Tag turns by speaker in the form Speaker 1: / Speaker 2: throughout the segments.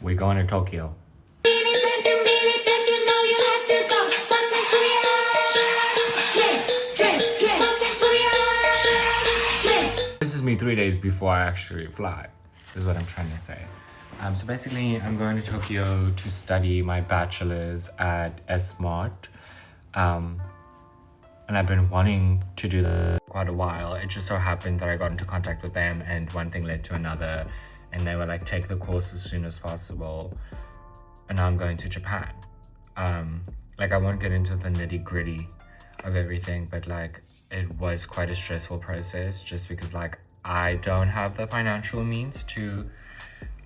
Speaker 1: We're going to Tokyo. This is me 3 days before I actually fly, is what I'm trying to say. So basically, I'm going to Tokyo to study my bachelor's at ESMOD. And I've been wanting to do that quite a while. It just so happened that I got into contact with them and one thing led to another. And they were like, take the course as soon as possible. And now I'm going to Japan. Like I won't get into the nitty gritty of everything, but like it was quite a stressful process just because like I don't have the financial means to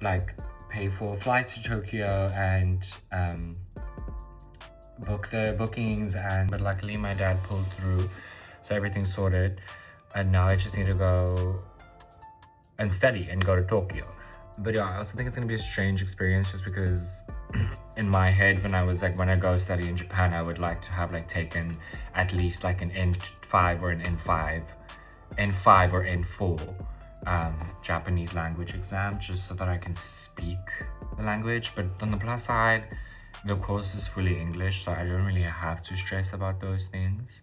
Speaker 1: like pay for flights to Tokyo and book the bookings, but luckily my dad pulled through, so everything's sorted, and now I just need to go and study and go to Tokyo. But yeah, I also think it's gonna be a strange experience just because in my head when I go study in Japan, I would like to have like taken at least like an N5 or an N5 or N4 Japanese language exam, just so that I can speak the language. But on the plus side, the course is fully English, so I don't really have to stress about those things.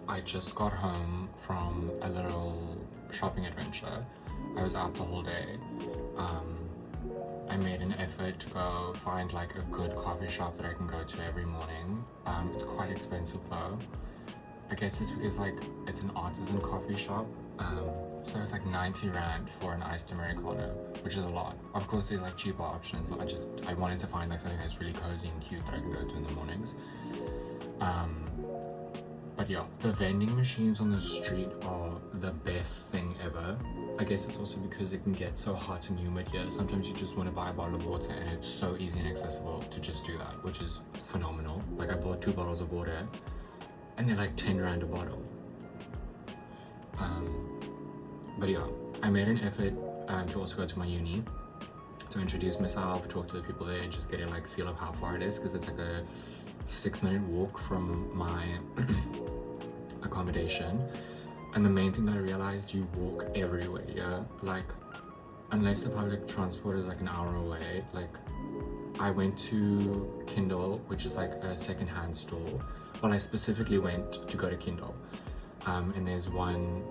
Speaker 1: I just got home from a little shopping adventure. I was out the whole day. I made an effort to go find like a good coffee shop that I can go to every morning. It's quite expensive though. I guess it's because like it's an artisan coffee shop. So it's like 90 Rand for an iced Americano, which is a lot. Of course there's like cheaper options. I wanted to find like something that's really cozy and cute that I can go to in the mornings. But yeah, the vending machines on the street are the best thing ever. I guess it's also because it can get so hot and humid here. Sometimes you just want to buy a bottle of water and it's so easy and accessible to just do that, which is phenomenal. Like I bought 2 bottles of water and they're like 10 Rand a bottle. But yeah, I made an effort to also go to my uni to introduce myself, talk to the people there, just get a like feel of how far it is, because it's like a 6-minute walk from my accommodation. And the main thing that I realized, you walk everywhere, yeah? Like, unless the public transport is like an hour away, like I went to Kindle, which is like a second-hand store. Well, I specifically went to go to Kindle. And there's one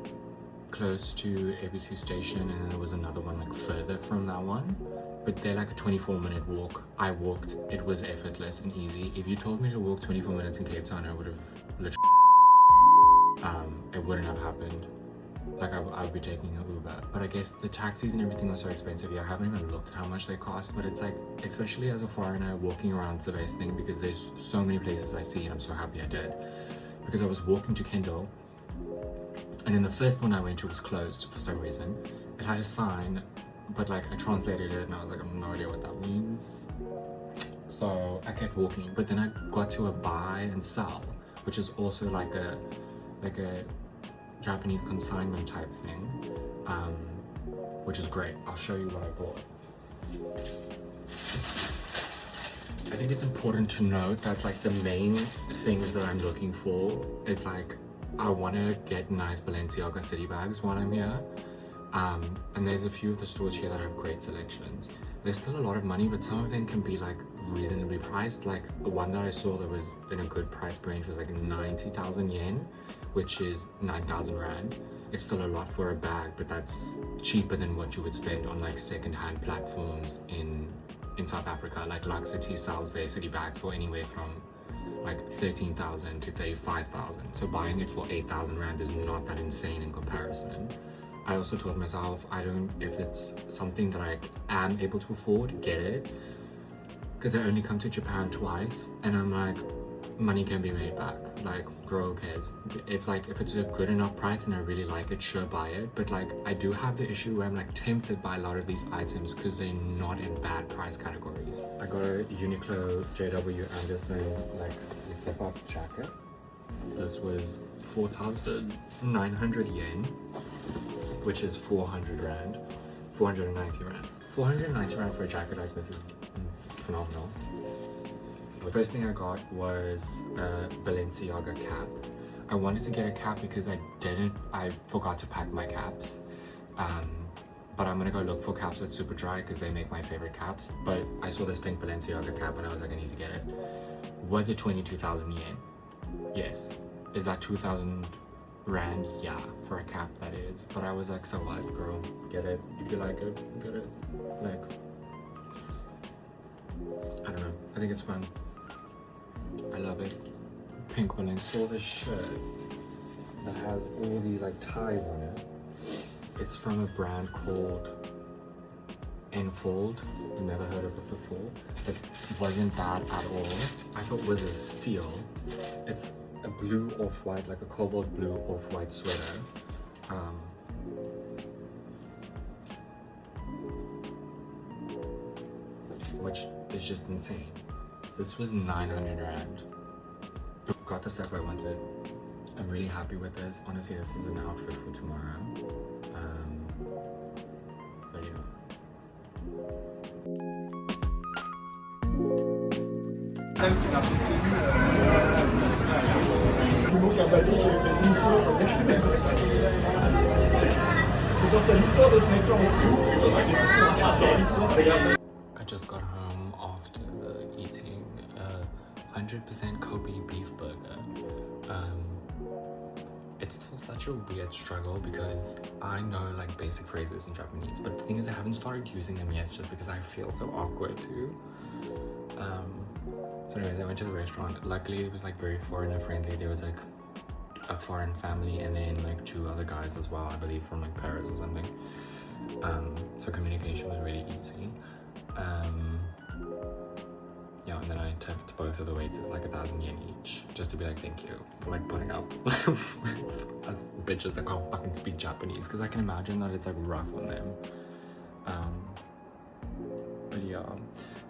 Speaker 1: close to ABC station, and then there was another one like further from that one. But they're like a 24-minute walk. I walked, it was effortless and easy. If you told me to walk 24 minutes in Cape Town, I would have literally, it wouldn't have happened. Like I would be taking an Uber. But I guess the taxis and everything are so expensive here. I haven't even looked at how much they cost, but it's like, especially as a foreigner, walking around is the best thing because there's so many places I see and I'm so happy I did. Because I was walking to Kindle, and then the first one I went to was closed for some reason. It had a sign, but like I translated it and I was like, I have no idea what that means. So I kept walking, but then I got to a buy and sell, which is also like a Japanese consignment type thing, which is great. I'll show you what I bought. I think it's important to note that like the main things that I'm looking for is like, I want to get nice Balenciaga city bags while I'm here. And there's a few of the stores here that have great selections. There's still a lot of money, but some of them can be like reasonably priced. Like one that I saw that was in a good price range was like 90,000 yen, which is 9,000 rand. It's still a lot for a bag, but that's cheaper than what you would spend on like second-hand platforms in South Africa. Like Lux City sells their city bags for anywhere from like 13,000 to 35,000. So buying it for 8,000 rand is not that insane in comparison. I also told myself, if it's something that I am able to afford, get it. Because I only come to Japan twice, and I'm like, money can be made back. Like, girl cares. If it's a good enough price and I really like it, sure, buy it. But like, I do have the issue where I'm like tempted by a lot of these items because they're not in bad price categories. I got a Uniqlo JW Anderson like zip-up jacket. This was 4,900 yen, which is 400 rand, 490 rand. 490 rand for a jacket like this is phenomenal. The first thing I got was a Balenciaga cap. I wanted to get a cap because I forgot to pack my caps. But I'm gonna go look for caps at Superdry because they make my favorite caps. But I saw this pink Balenciaga cap and I was like, I need to get it. Was it 22,000 yen? Yes. Is that 2,000 rand? Yeah, for a cap that is. But I was like, so what, girl? Get it. If you like it, get it. Like, I don't know. I think it's fun. I love it. Pink Balenciaga. I saw this shirt that has all these like ties on it. It's from a brand called Enfold. I've never heard of it before. It wasn't bad at all. I thought it was a steal. It's a blue off-white, like a cobalt blue off-white sweater. Which is just insane. This was 900 rand. Got the stuff I wanted. I'm really happy with this. Honestly, this is an outfit for tomorrow. But yeah. I just got home after eating a 100% Kobe beef burger. It's still such a weird struggle because I know like basic phrases in Japanese, but the thing is I haven't started using them yet just because I feel so awkward too. So anyways, I went to the restaurant. Luckily it was like very foreigner friendly. There was like a foreign family and then like 2 other guys as well, I believe from like Paris or something. So communication was really easy. Yeah, and then I tipped both of the waiters like 1,000 yen each, just to be like, thank you for like putting up as bitches that can't fucking speak Japanese, because I can imagine that it's like rough on them. But yeah,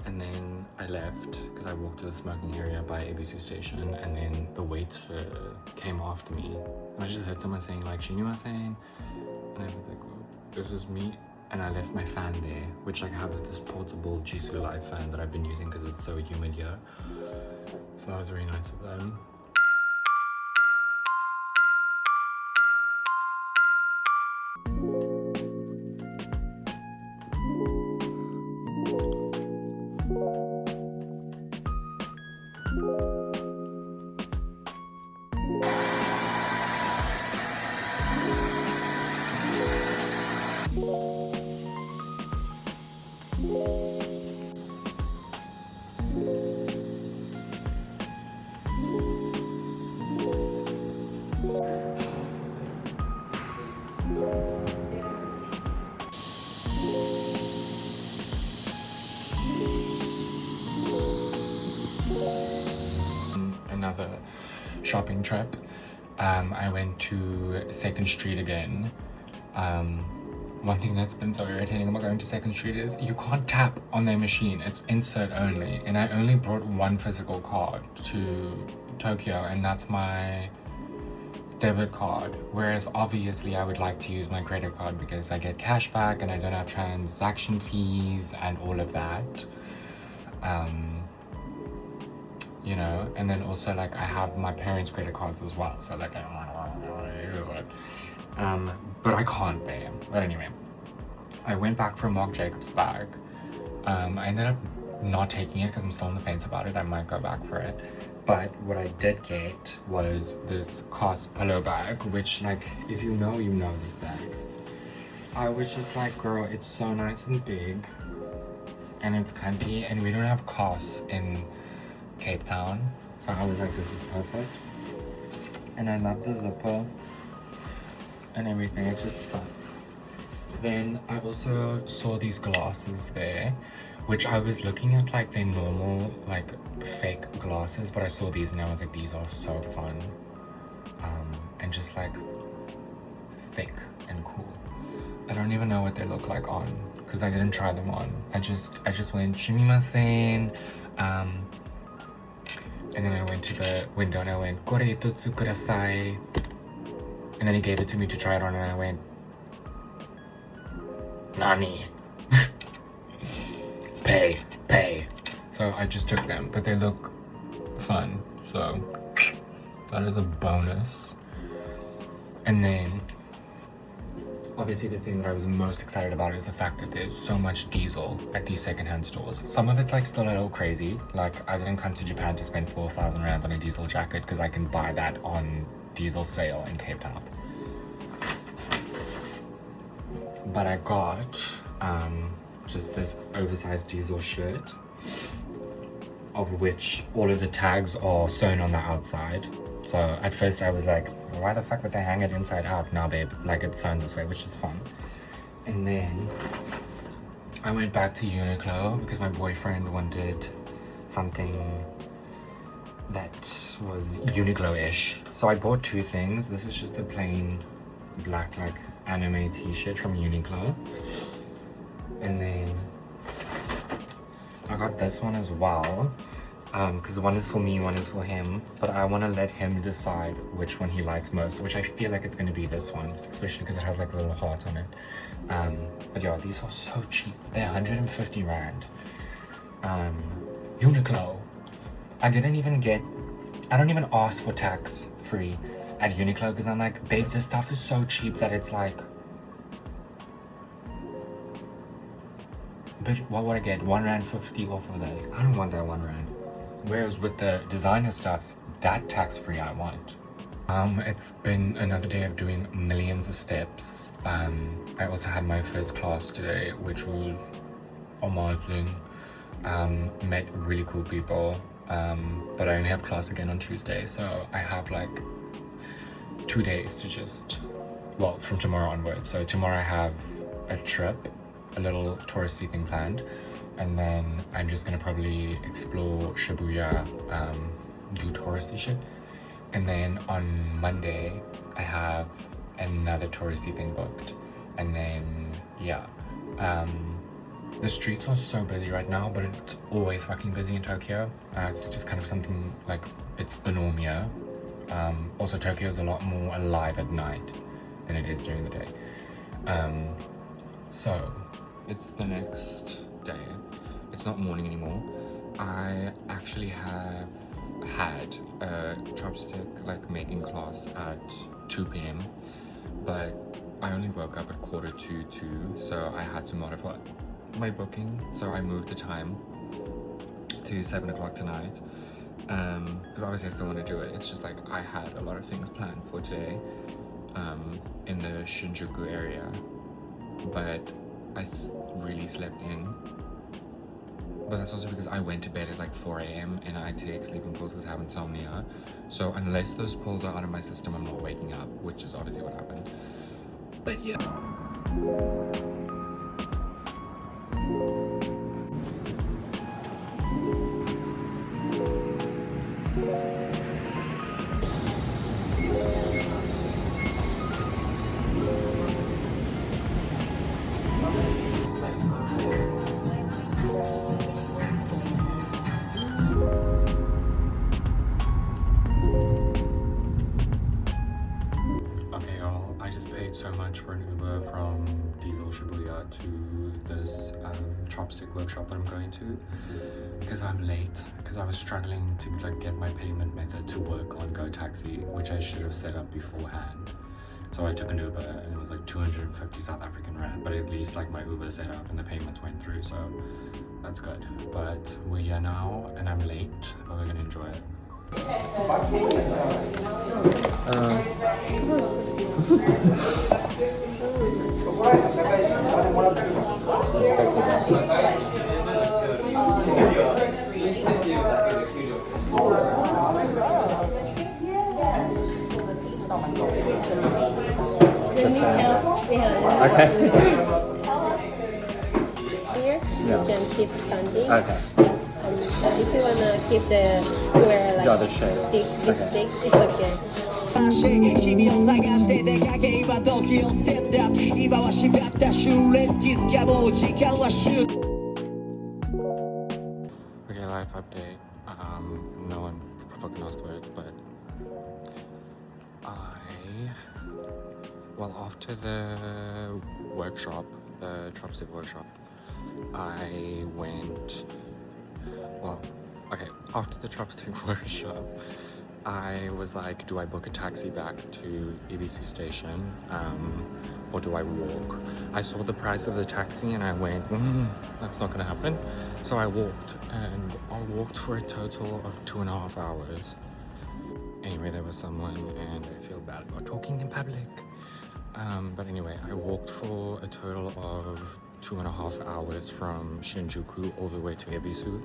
Speaker 1: and then I left because I walked to the smoking area by Ebisu station, and then the waiter came after me, and I just heard someone saying like "Shinumasen," and I was like, oh, this is me. And I left my fan there, which like I have this portable Jisoo Live fan that I've been using because it's so humid here. So that was very nice of them. Another shopping trip. I went to 2nd Street again. One thing that's been so irritating about going to 2nd Street is you can't tap on their machine. It's insert only, and I only brought one physical card to Tokyo, and that's my debit card, whereas obviously I would like to use my credit card because I get cash back and I don't have transaction fees and all of that. You know, and then also like I have my parents' credit cards as well, so like I don't want to use it. But I can't pay him. But anyway, I went back for Marc Jacobs bag. I ended up not taking it because I'm still on the fence about it. I might go back for it. But what I did get was this COS pillow bag, which, like, if you know this bag. I was just like, girl, it's so nice and big and it's comfy, and we don't have COS in Cape Town, so I was like, this is perfect. And I love the zipper and everything. It's just fun. Then I also saw these glasses there, which I was looking at like their normal like fake glasses, but I saw these and I was like, these are so fun, and just like thick and cool. I don't even know what they look like on because I didn't try them on. I just went shimimasen, and then I went to the window and I went kore itotsu kudasai, and then he gave it to me to try it on and I went, Nani? Pay. So I just took them, but they look fun, so that is a bonus. And then obviously the thing that I was most excited about is the fact that there's so much diesel at these secondhand stores. Some of it's like still a little crazy. Like, I didn't come to Japan to spend 4,000 rand on a diesel jacket because I can buy that on diesel sale in Cape Town. But I got just this oversized diesel shirt, of which all of the tags are sewn on the outside. So at first I was like, why the fuck would they hang it inside out? Nah, babe, like it's sewn this way, which is fun. And then I went back to Uniqlo because my boyfriend wanted something that was Uniqlo-ish. So I bought two things. This is just a plain black like anime t-shirt from Uniqlo. And then I got this one as well, because one is for me, one is for him, but I want to let him decide which one he likes most, which I feel like it's going to be this one, especially because it has like a little heart on it. But yeah, these are so cheap. They're 150 rand. Uniqlo. I don't even ask for tax free at Uniqlo because I'm like, babe, this stuff is so cheap that it's like, but what would I get? 1 rand 50 off of this? I don't want that 1 rand. Whereas with the designer stuff, that tax free I want. It's been another day of doing millions of steps. I also had my first class today, which was amazing. Met really cool people. But I only have class again on Tuesday, so I have like 2 days to just, well, from tomorrow onwards. So tomorrow I have a trip, a little touristy thing planned, and then I'm just gonna probably explore Shibuya, do touristy shit. And then on Monday I have another touristy thing booked, and then yeah, the streets are so busy right now, but it's always fucking busy in Tokyo. It's just kind of something like, it's the norm here. Also Tokyo is a lot more alive at night than it is during the day. So it's the next day. It's not morning anymore. I actually have had a chopstick like making class at 2 p.m. but I only woke up at 1:45, so I had to modify my booking. So I moved the time to 7 o'clock tonight, because obviously I still want to do it. It's just like I had a lot of things planned for today in the Shinjuku area, but I really slept in. But that's also because I went to bed at like 4 a.m. and I take sleeping pills because I have insomnia. So unless those pills are out of my system, I'm not waking up, which is obviously what happened. But yeah. So much for an Uber from Diesel Shibuya to this chopstick workshop that I'm going to, because I'm late, because I was struggling to like get my payment method to work on Go Taxi, which I should have set up beforehand. So I took an Uber and it was like 250 South African rand, but at least like my Uber set up and the payments went through, so that's good. But we're here now and I'm late, but we're gonna enjoy it.
Speaker 2: Okay.
Speaker 3: Here,
Speaker 2: Yeah.
Speaker 3: you can keep standing.
Speaker 2: Okay.
Speaker 3: But if you wanna keep the square like
Speaker 2: Yeah, the shape.
Speaker 3: stick, this
Speaker 2: Okay.
Speaker 3: stick, it's okay.
Speaker 1: Okay, life update. No one fucking asked for it, but well, after the workshop, the chopstick workshop, I went, after the chopstick workshop, I was like, do I book a taxi back to EBC station, or do I walk? I saw the price of the taxi and I went, that's not gonna happen. So I walked, and I walked for a total of 2.5 hours. Anyway, there was someone, and I feel bad about talking in public. But anyway, I walked for a total of 2.5 hours from Shinjuku all the way to Ebisu,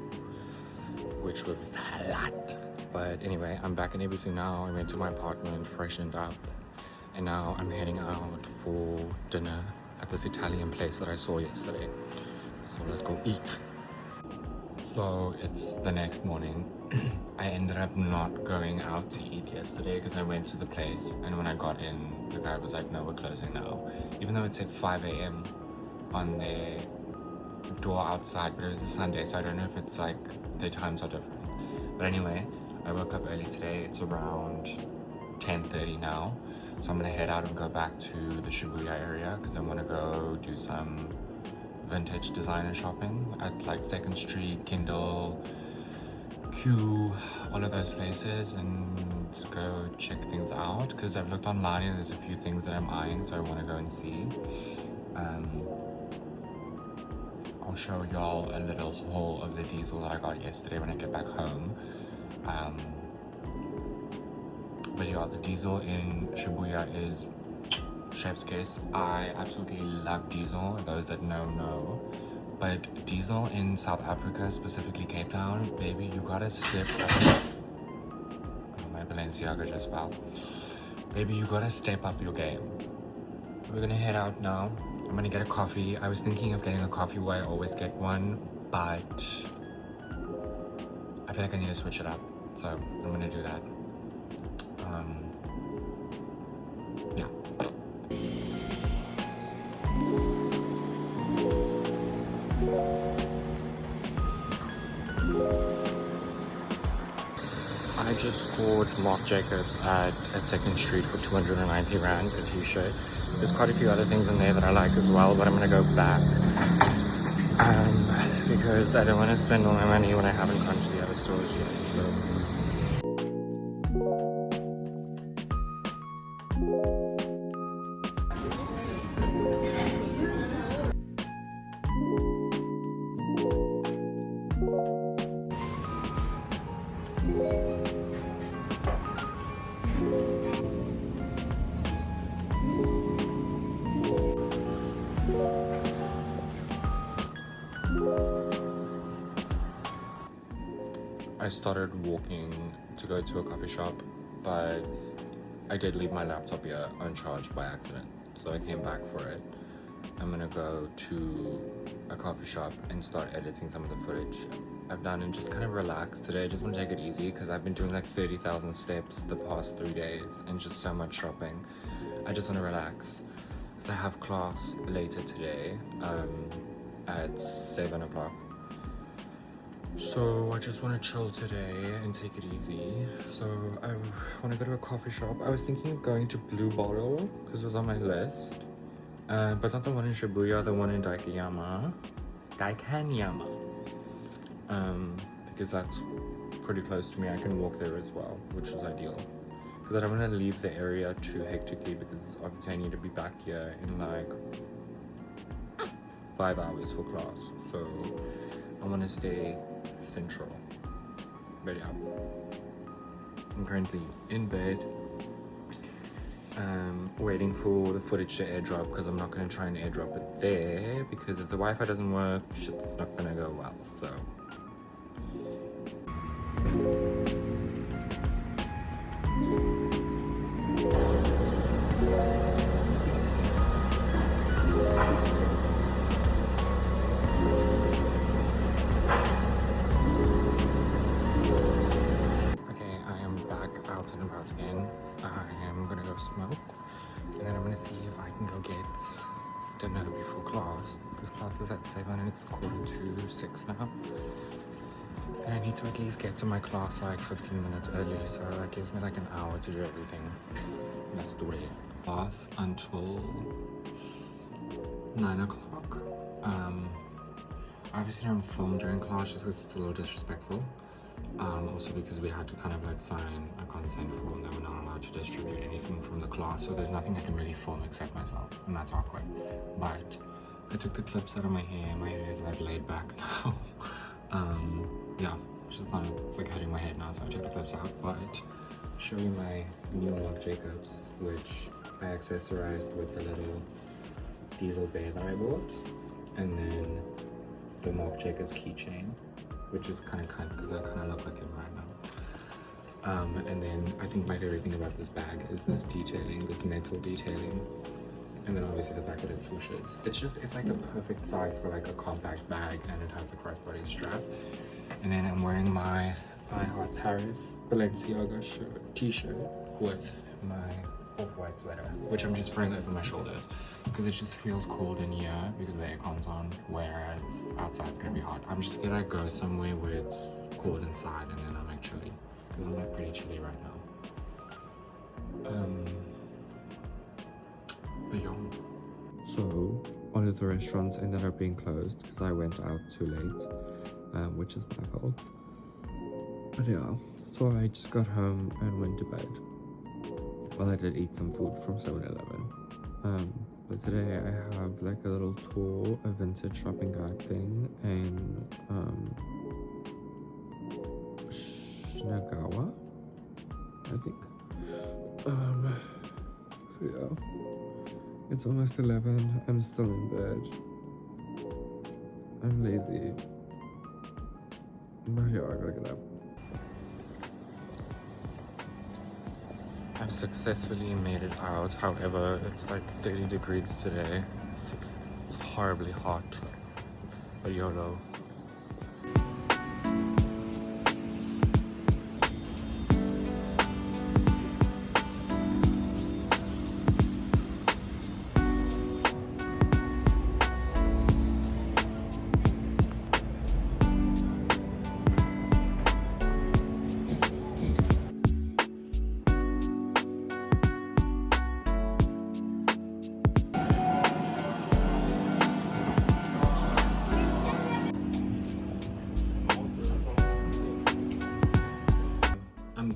Speaker 1: which was a lot. But anyway, I'm back in Ebisu now. I went to my apartment, freshened up, and now I'm heading out for dinner at this Italian place that I saw yesterday. So let's go eat. So it's the next morning. I ended up not going out to eat yesterday because I went to the place, and when I got in, the guy was like, no, we're closing now. Even though it said 5 a.m. on their door outside, but it was a Sunday, so I don't know if it's like their times are different. But anyway, I woke up early today. It's around 10:30 now. So I'm gonna head out and go back to the Shibuya area because I want to go do some vintage designer shopping at like 2nd Street, Kindle, Q, all of those places, and go check things out because I've looked online and there's a few things that I'm eyeing, so I want to go and see. I'll show y'all a little haul of the diesel that I got yesterday when I get back home. But yeah, the diesel in Shibuya is chef's kiss. I absolutely love diesel. Those that know. But diesel in South Africa, specifically Cape Town, baby, you gotta step up. Oh, my Balenciaga just fell. Baby, you gotta step up your game. We're gonna head out now. I'm gonna get a coffee. I was thinking of getting a coffee where I always get one, but I feel like I need to switch it up. So I'm gonna do that. Yeah. I just scored Marc Jacobs at a 2nd Street for 290 rand, a t-shirt. There's quite a few other things in there that I like as well, but I'm gonna go back because I don't want to spend all my money when I haven't gone to the other stores yet. So. I started walking to go to a coffee shop, but I did leave my laptop here uncharged by accident, so I came back for it. I'm gonna go to a coffee shop and start editing some of the footage I've done and just kind of relax today. I just want to take it easy because I've been doing like 30,000 steps the past 3 days and just so much shopping. I just want to relax because I have class later today at 7 o'clock. So I just want to chill today and take it easy. So I want to go to a coffee shop. I was thinking of going to Blue Bottle because it was on my list. But not the one in Shibuya, the one in Daikanyama. Because that's pretty close to me. I can walk there as well, which is ideal. because I don't want to leave the area too hectically, because obviously I need to be back here in like 5 hours for class, so I want to stay central. But yeah, I'm currently in bed, waiting for the footage to airdrop, because I'm not going to try and airdrop it there, because if the Wi-Fi doesn't work, shit's not going to go well. So okay, I am back out and about again. I am gonna go smoke, and then I'm gonna see if I can go get dinner before class, because class is at 7 and it's 5:45 now. And I need to at least get to my class like 15 minutes early, so that gives me like an hour to do everything. Let's do it. Class until 9 o'clock. Obviously I don't film during class just because it's a little disrespectful. Also because we had to kind of like sign a consent form that we're not allowed to distribute anything from the class, so there's nothing I can really film except myself, and that's awkward. But I took the clips out of my hair is like laid back now. Yeah, it's like hurting my head now, so I took the clips out. But show you my new Marc Jacobs, which I accessorized with the little diesel bear that I bought, and then the Marc Jacobs keychain, which is kind of because I kind of look like him right now. And then I think my favorite thing about this bag is this detailing, this metal detailing, and then obviously the fact that it swooshes. It's like the perfect size for like a compact bag, and it has the crossbody strap. And then I'm wearing my I Heart Paris Balenciaga t-shirt with my off-white sweater, which I'm just wearing over my shoulders because it just feels cold in here because the aircon's on, whereas outside it's gonna be hot. I'm just gonna go somewhere where it's cold inside, and then I'm like chilly, because I'm like pretty chilly right now. But yeah. So all of the restaurants ended up being closed because I went out too late, which is my fault. But yeah, so I just got home and went to bed. Well, I did eat some food from 7-Eleven. But today I have like a little tour, a vintage shopping guide thing in Shinagawa, I think. So yeah, it's almost 11. I'm still in bed. I'm lazy. But yeah, I gotta get up. I've successfully made it out. However, it's like 30 degrees today. It's horribly hot. But YOLO.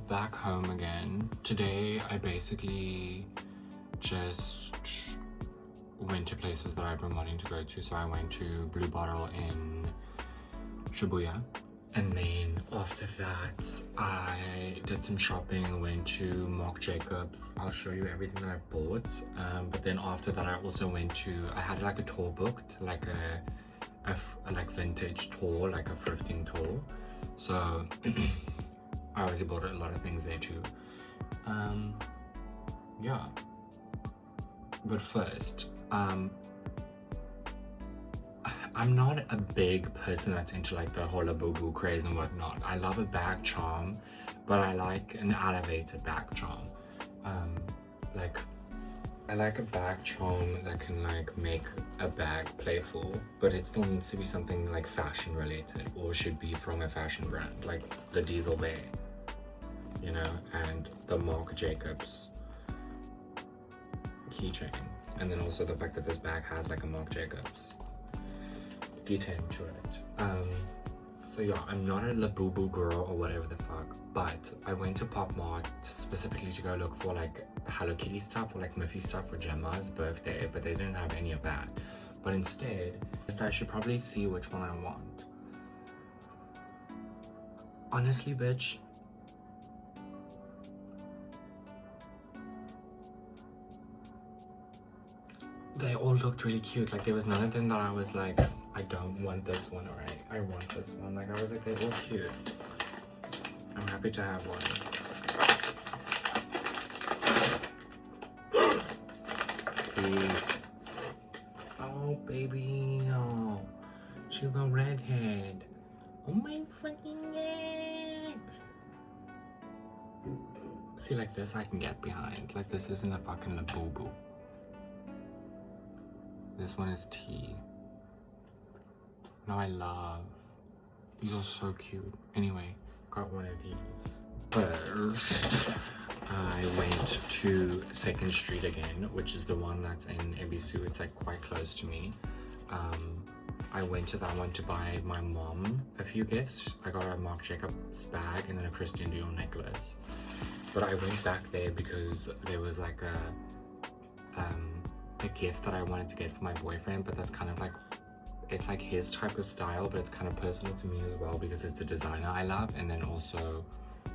Speaker 1: Back home again. Today I basically just went to places that I've been wanting to go to. So I went to Blue Bottle in Shibuya, and then after that I did some shopping, went to Marc Jacobs. I'll show you everything that I bought. But then after that I also went to, I had like a tour booked, like a like vintage tour, like a thrifting tour. So I obviously bought a lot of things there too. Yeah. But first, I'm not a big person that's into like the whole boo-boo craze and whatnot. I love a bag charm, but I like an elevated bag charm. Like, I like a bag charm that can like make a bag playful, but it still needs to be something like fashion related, or should be from a fashion brand, like the Diesel Bear, you know, and the Marc Jacobs keychain. And then also the fact that this bag has like a Marc Jacobs detailing to it. So yeah, I'm not a Labubu girl or whatever the fuck, but I went to Pop Mart specifically to go look for like Hello Kitty stuff or like Miffy stuff for Gemma's birthday, but they didn't have any of that. But instead, I should probably see which one I want. Honestly, bitch, they all looked really cute. Like there was none of them that I was like, I don't want this one, or I want this one. Like I was like, they're all cute. I'm happy to have one. Please. Oh baby, oh, she's a redhead. Oh my freaking god. See, like this I can get behind. Like this isn't a fucking Labubu. This one is tea. No, I love. These are so cute. Anyway, got one of these. First, I went to 2nd Street again, which is the one that's in Ebisu. It's like quite close to me. I went to that one to buy my mom a few gifts. I got a Marc Jacobs bag and then a Christian Dior necklace. But I went back there because there was like a gift that I wanted to get for my boyfriend, but that's kind of like, it's like his type of style, but it's kind of personal to me as well because it's a designer I love. And then also,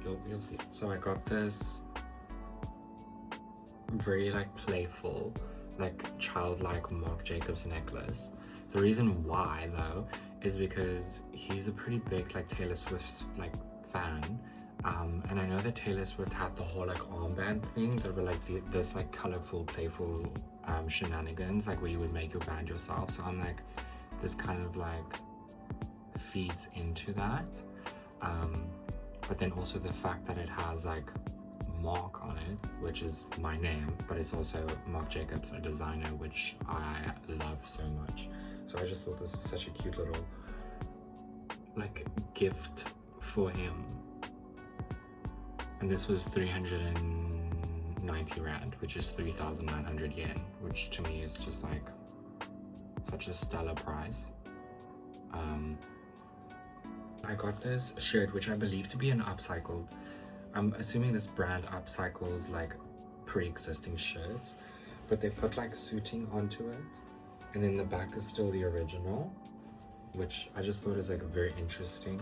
Speaker 1: you'll see. So I got this very like playful, like childlike Marc Jacobs necklace. The reason why though is because he's a pretty big like Taylor Swift like fan, and I know that Taylor Swift had the whole like armband thing that were like this like colorful, playful shenanigans, like where you would make your band yourself. So I'm like, this kind of like feeds into that, but then also the fact that it has like Marc on it, which is my name, but it's also Marc Jacobs, a designer, which I love so much. So I just thought this is such a cute little like gift for him. And this was 390 rand, which is 3,900 yen, which to me is just like such a stellar price. I got this shirt, which I believe to be an upcycled. I'm assuming this brand upcycles like pre-existing shirts, but they put like suiting onto it, and then the back is still the original, which I just thought is like very interesting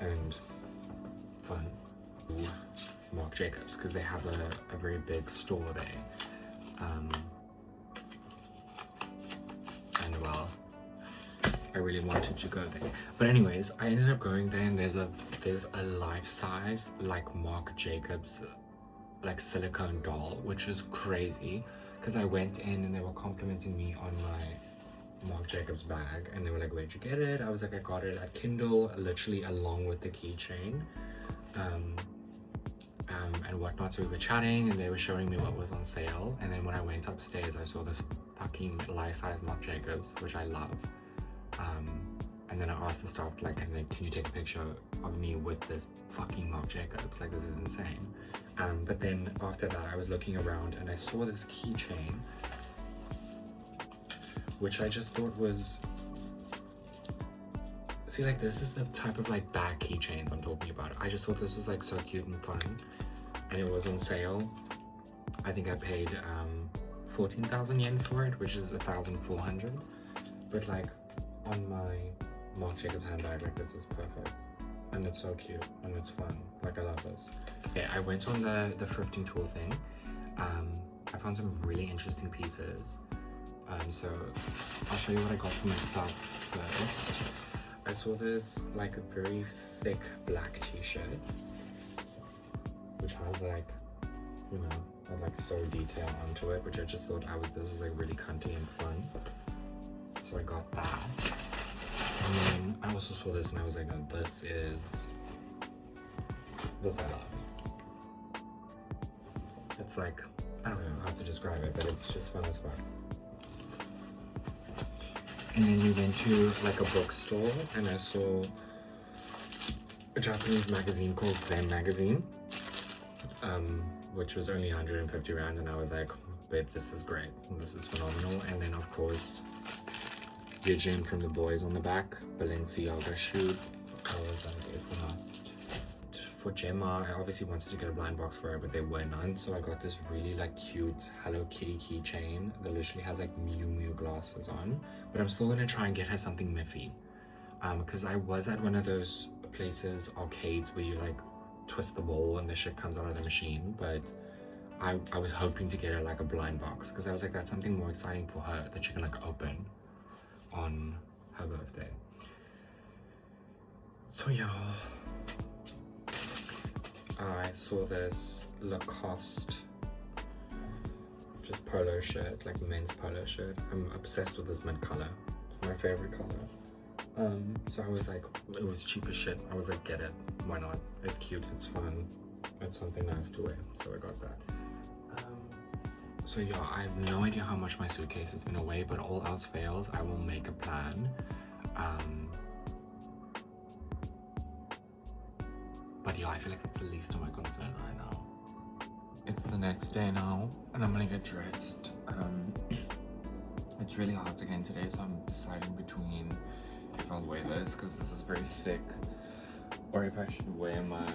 Speaker 1: and fun. Marc Jacobs, because they have a very big store there, and well, I really wanted to go there. But anyways, I ended up going there, and there's a life-size like Marc Jacobs like silicone doll, which is crazy, because I went in and they were complimenting me on my Marc Jacobs bag, and they were like, where'd you get it? I was like, I got it at Kindle, literally along with the keychain and whatnot. So we were chatting and they were showing me what was on sale, and then when I went upstairs I saw this fucking life-size Marc Jacobs, which I love, and then I asked the staff like, can you take a picture of me with this fucking Marc Jacobs, like this is insane. But then after that I was looking around and I saw this keychain, which I just thought was, see, like this is the type of like bag keychains I'm talking about. I just thought this was like so cute and fun, and it was on sale. I think I paid 14,000 yen for it, which is 1,400. But like on my Marc Jacobs handbag, like this is perfect, and it's so cute and it's fun. Like I love this. Okay, I went on the thrifting tour thing. I found some really interesting pieces. So I'll show you what I got for myself first. I saw this like a very thick black t-shirt, which has like, you know, a like sew detail onto it, which I just thought this is like really cunty and fun. So I got that. And then I also saw this and I was like, no, this I love. It's like, I don't know how to describe it, but it's just fun as fuck. And then we went to like a bookstore and I saw a Japanese magazine called Zen Magazine, which was only 150 rand, and I was like, babe, this is great, this is phenomenal. And then of course, Vision from the boys on the back, Balenciaga shoe. I was like, it's a must. for Gemma, I obviously wanted to get a blind box for her, but there were none. So I got this really like cute Hello Kitty keychain that literally has like Mew Mew glasses on. But I'm still gonna try and get her something Miffy. Because I was at one of those places, arcades, where you like twist the ball and the shit comes out of the machine. But I was hoping to get her like a blind box, because I was like, that's something more exciting for her that she can like open on her birthday. So yeah, I saw this Lacoste just polo shirt, like men's polo shirt. I'm obsessed with this mid color. It's my favorite color. So I was like, it was cheap as shit. I was like, get it, why not? It's cute, it's fun, it's something nice to wear, so I got that. So yeah, I have no idea how much my suitcase is gonna weigh, but all else fails, I will make a plan. But yeah, I feel like it's the least of my concern right now. It's the next day now, and I'm gonna get dressed. It's really hard again today, so I'm deciding between if I'll wear this, because this is very thick, or if I should wear my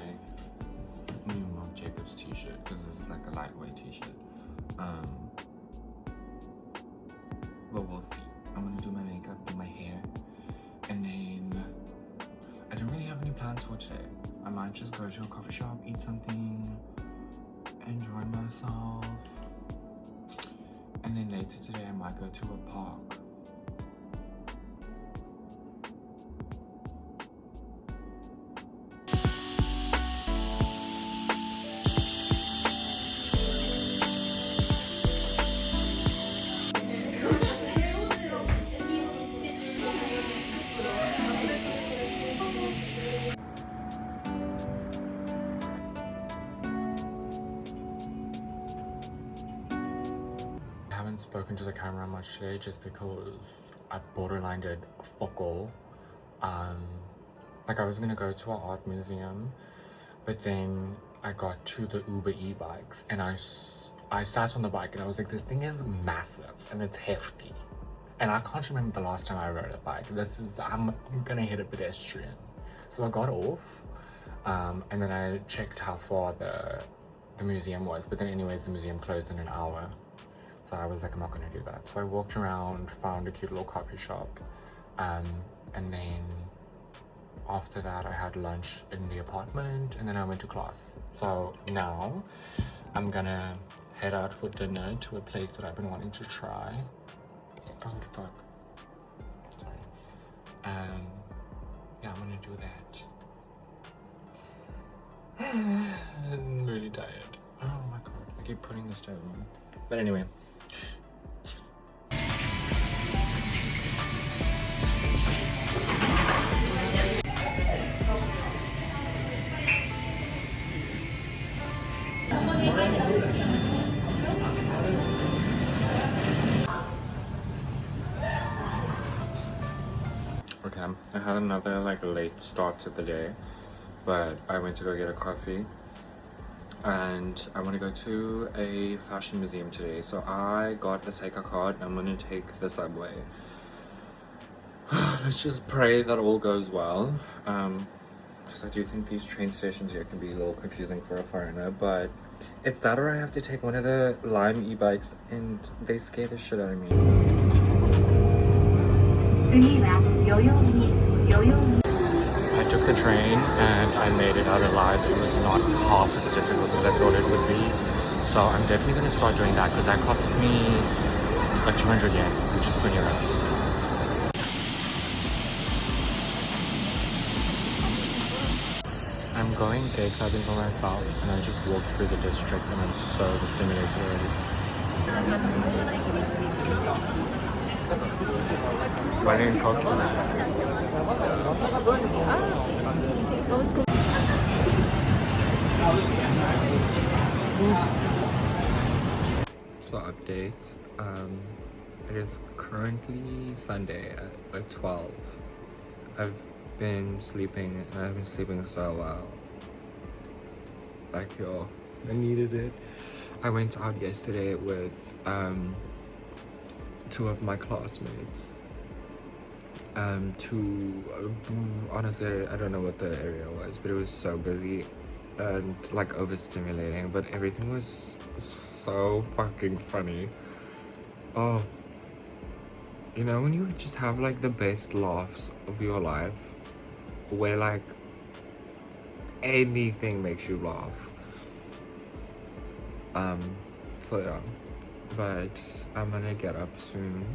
Speaker 1: new Marc Jacobs t-shirt, because this is like a lightweight t-shirt. But we'll see. I'm gonna do my makeup, do my hair, and then I don't really have any plans for today. I might just go to a coffee shop, eat something, enjoy myself, and then later today I might go to a park. I haven't spoken to the camera much today just because I borderline did fuck all. Like I was gonna go to an art museum, but then I got to the Uber e-bikes and I sat on the bike and I was like, this thing is massive and it's hefty. And I can't remember the last time I rode a bike. I'm gonna hit a pedestrian. So I got off, and then I checked how far the museum was, but then anyways, the museum closed in an hour. So I was like, I'm not gonna do that. So I walked around, found a cute little coffee shop, and then after that I had lunch in the apartment, and then I went to class. So now I'm gonna head out for dinner to a place that I've been wanting to try. Oh fuck, sorry. Yeah, I'm gonna do that. I'm really tired. Oh my god, I keep putting the stove on. But anyway. Okay, I had another like late start to the day, but I went to go get a coffee and I want to go to a fashion museum today. So I got a Seika card and I'm going to take the subway. Let's just pray that all goes well, because I do think these train stations here can be a little confusing for a foreigner, but it's that or I have to take one of the Lime e-bikes and they scare the shit out of me. I took the train and I made it out alive. It was not half as difficult as I thought it would be. So I'm definitely going to start doing that because that cost me like 200 yen, which is pretty rough. I'm going gay clubbing for myself and I just walked through the district and I'm so stimulated already. Why didn't you talk to that? So update, it is currently Sunday at like 12. I've been sleeping and I've been sleeping so well. Like yo, I needed it. I went out yesterday with two of my classmates to honestly I don't know what the area was, but it was so busy and like overstimulating, but everything was so fucking funny. Oh, you know when you just have like the best laughs of your life, where like anything makes you laugh. So yeah, but I'm gonna get up soon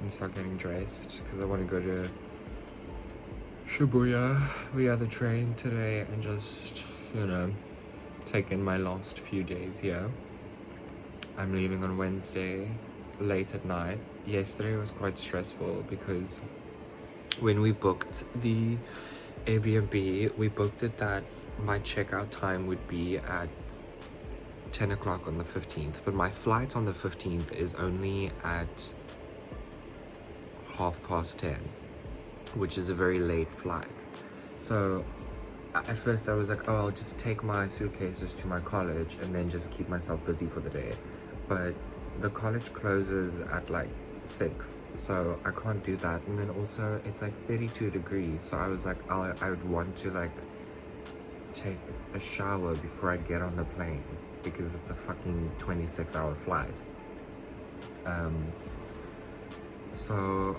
Speaker 1: and start getting dressed because I want to go to Shibuya via the train today and just, you know, take in my last few days here. I'm leaving on Wednesday late at night. Yesterday was quite stressful because when we booked the Airbnb, we booked it that my checkout time would be at 10 o'clock on the 15th, but my flight on the 15th is only at 10:30, which is a very late flight. So at first I was like, oh, I'll just take my suitcases to my college and then just keep myself busy for the day. But the college closes at like 6, so I can't do that. And then also it's like 32 degrees, so I was like, I would want to like take a shower before I get on the plane because it's a fucking 26-hour flight. So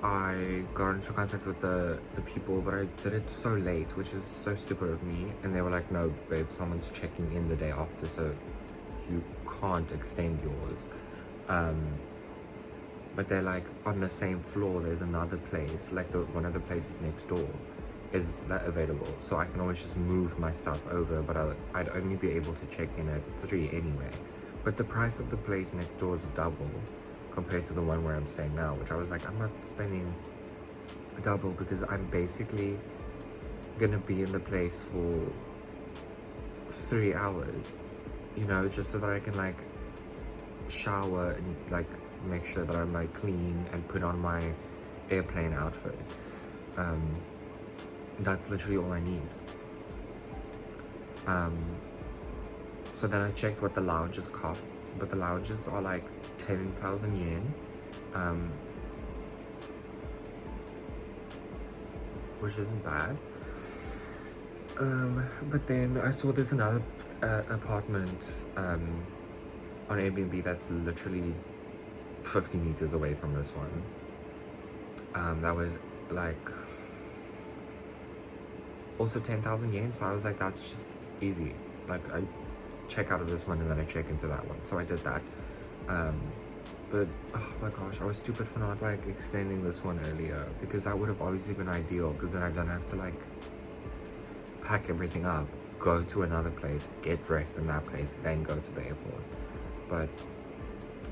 Speaker 1: I got into contact with the people, but I did it so late, which is so stupid of me. And they were like, no, babe, someone's checking in the day after, so you can't extend yours. But they're like, on the same floor, there's another place, like one of the places next door is that available. So I can always just move my stuff over, but I'd only be able to check in at 3 anyway. But the price of the place next door is double compared to the one where I'm staying now, which I was like, I'm not spending double because I'm basically gonna be in the place for 3 hours, you know, just so that I can like shower and like make sure that I'm like clean and put on my airplane outfit. That's literally all I need. So then I checked what the lounges costs, but the lounges are like 10,000 yen, which isn't bad. But then I saw there's another apartment on Airbnb that's literally 50 meters away from this one. That was like also 10,000 yen, so I was like, that's just easy. Like I check out of this one and then I check into that one, so I did that. But oh my gosh, I was stupid for not like extending this one earlier, because that would have obviously been ideal, because then I don't have to like pack everything up, go to another place, get dressed in that place, then go to the airport. But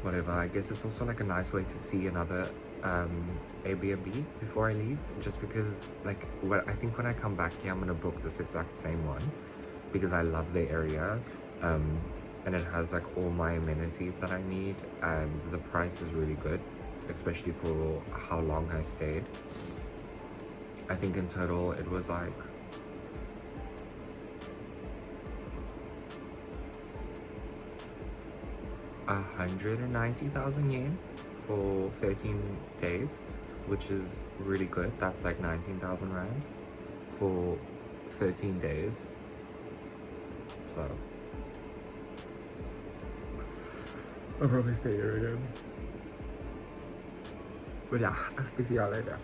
Speaker 1: whatever, I guess it's also like a nice way to see another Airbnb before I leave, just because like I think when I come back here I'm gonna book this exact same one because I love the area, and it has like all my amenities that I need, and the price is really good, especially for how long I stayed. I think in total it was like $190,000 for 13 days, which is really good. That's like 19,000 rand for 13 days. So I'll probably stay here again. But yeah, I'll speak to y'all later.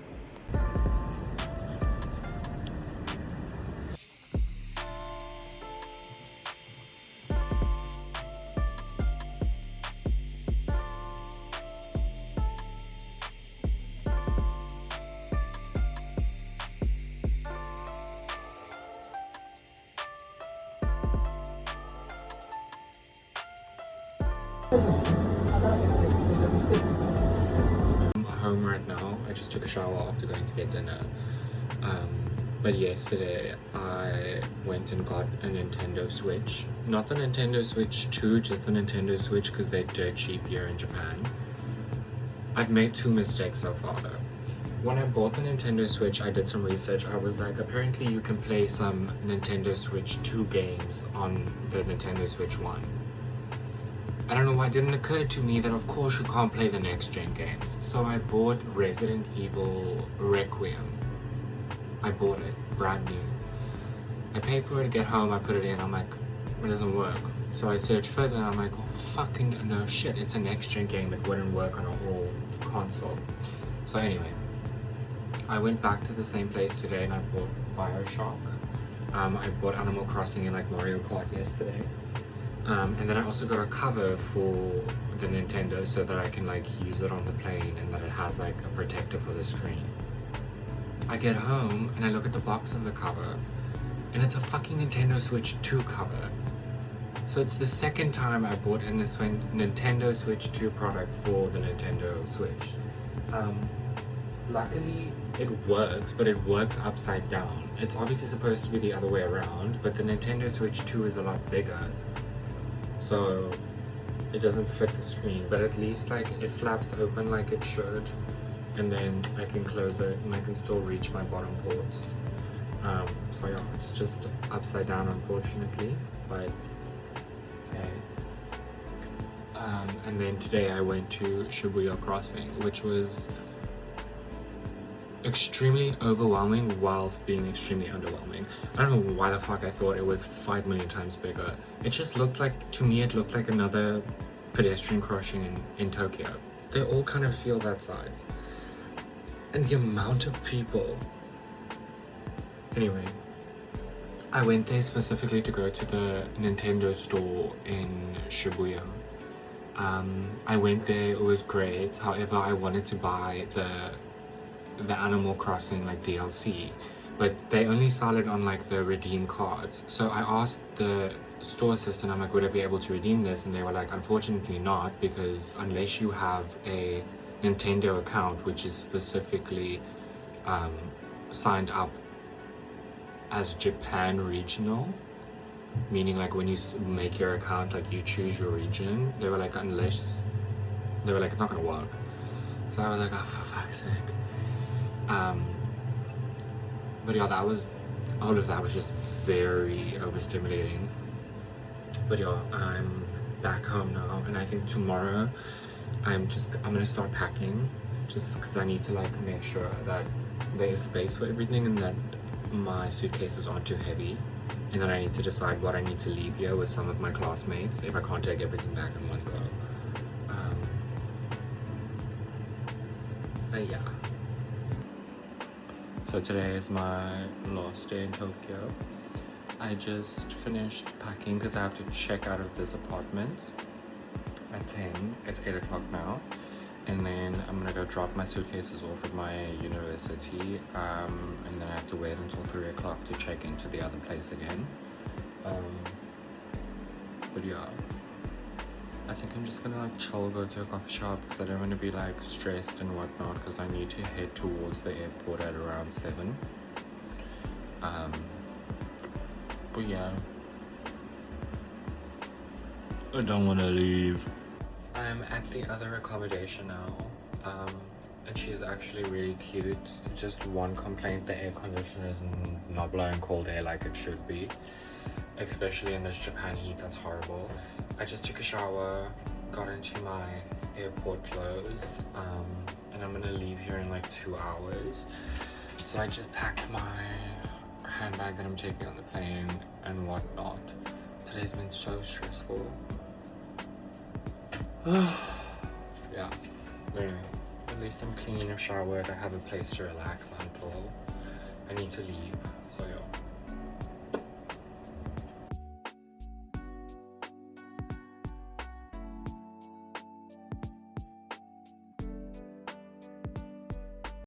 Speaker 1: I'm home right now. I just took a shower after going to get dinner. But yesterday I went and got a Nintendo Switch. Not the Nintendo Switch 2, just the Nintendo Switch, because they're dirt cheap here in Japan. I've made 2 mistakes so far though. When I bought the Nintendo Switch, I did some research. I was like, apparently you can play some Nintendo Switch 2 games on the Nintendo Switch 1. I don't know why it didn't occur to me that of course you can't play the next gen games. So I bought Resident Evil Requiem. I bought it, brand new. I pay for it, get home, I put it in, I'm like, it doesn't work. So I search further and I'm like, oh fucking no shit, it's a next gen game, it wouldn't work on a old console. So anyway, I went back to the same place today and I bought Bioshock. I bought Animal Crossing and like Mario Kart yesterday. And then I also got a cover for the Nintendo so that I can like use it on the plane and that it has like a protector for the screen. I get home and I look at the box of the cover and it's a fucking Nintendo Switch 2 cover. So it's the second time I bought a Nintendo Switch 2 product for the Nintendo Switch. Luckily it works, but it works upside down. It's obviously supposed to be the other way around, but the Nintendo Switch 2 is a lot bigger, so it doesn't fit the screen, but at least like it flaps open like it should, and then I can close it and I can still reach my bottom ports. So yeah, it's just upside down unfortunately, but okay. And then today I went to Shibuya Crossing, which was extremely overwhelming whilst being extremely underwhelming. I don't know why the fuck I thought it was 5 million times bigger. It just looked like, to me it looked like another pedestrian crossing in Tokyo. They all kind of feel that size. And the amount of people. Anyway, I went there specifically to go to the Nintendo store in Shibuya. I went there, it was great. However, I wanted to buy the Animal Crossing like DLC, but they only sell it on like the redeem cards. So I asked the store assistant, I'm like, would I be able to redeem this? And they were like, unfortunately not, because unless you have a Nintendo account which is specifically signed up as Japan regional, meaning like when you make your account, like you choose your region, they were like, it's not gonna work. So I was like, oh, for fuck's sake. But yeah, all of that was just very overstimulating. But yeah, I'm back home now, and I think tomorrow I'm gonna start packing, just because I need to like make sure that there is space for everything and that my suitcases aren't too heavy, and then I need to decide what I need to leave here with some of my classmates if I can't take everything back in one go. But yeah. So today is my last day in Tokyo. I just finished packing because I have to check out of this apartment at 10. It's 8 o'clock now. And then I'm gonna go drop my suitcases off at my university. And then I have to wait until 3 o'clock to check into the other place again. But yeah. I think I'm just gonna like chill, go to a coffee shop because I don't want to be like stressed and whatnot, because I need to head towards the airport at around 7. But yeah, I don't want to leave. I'm at the other accommodation now, and she's actually really cute. Just one complaint, the air conditioner is not blowing cold air like it should be, especially in this Japan heat. That's horrible. I just took a shower, got into my airport clothes, and I'm gonna leave here in like 2 hours. So I just packed my handbag that I'm taking on the plane and whatnot. Today's been so stressful. Yeah, but anyway, at least I'm clean, I've showered, I have a place to relax until I need to leave. So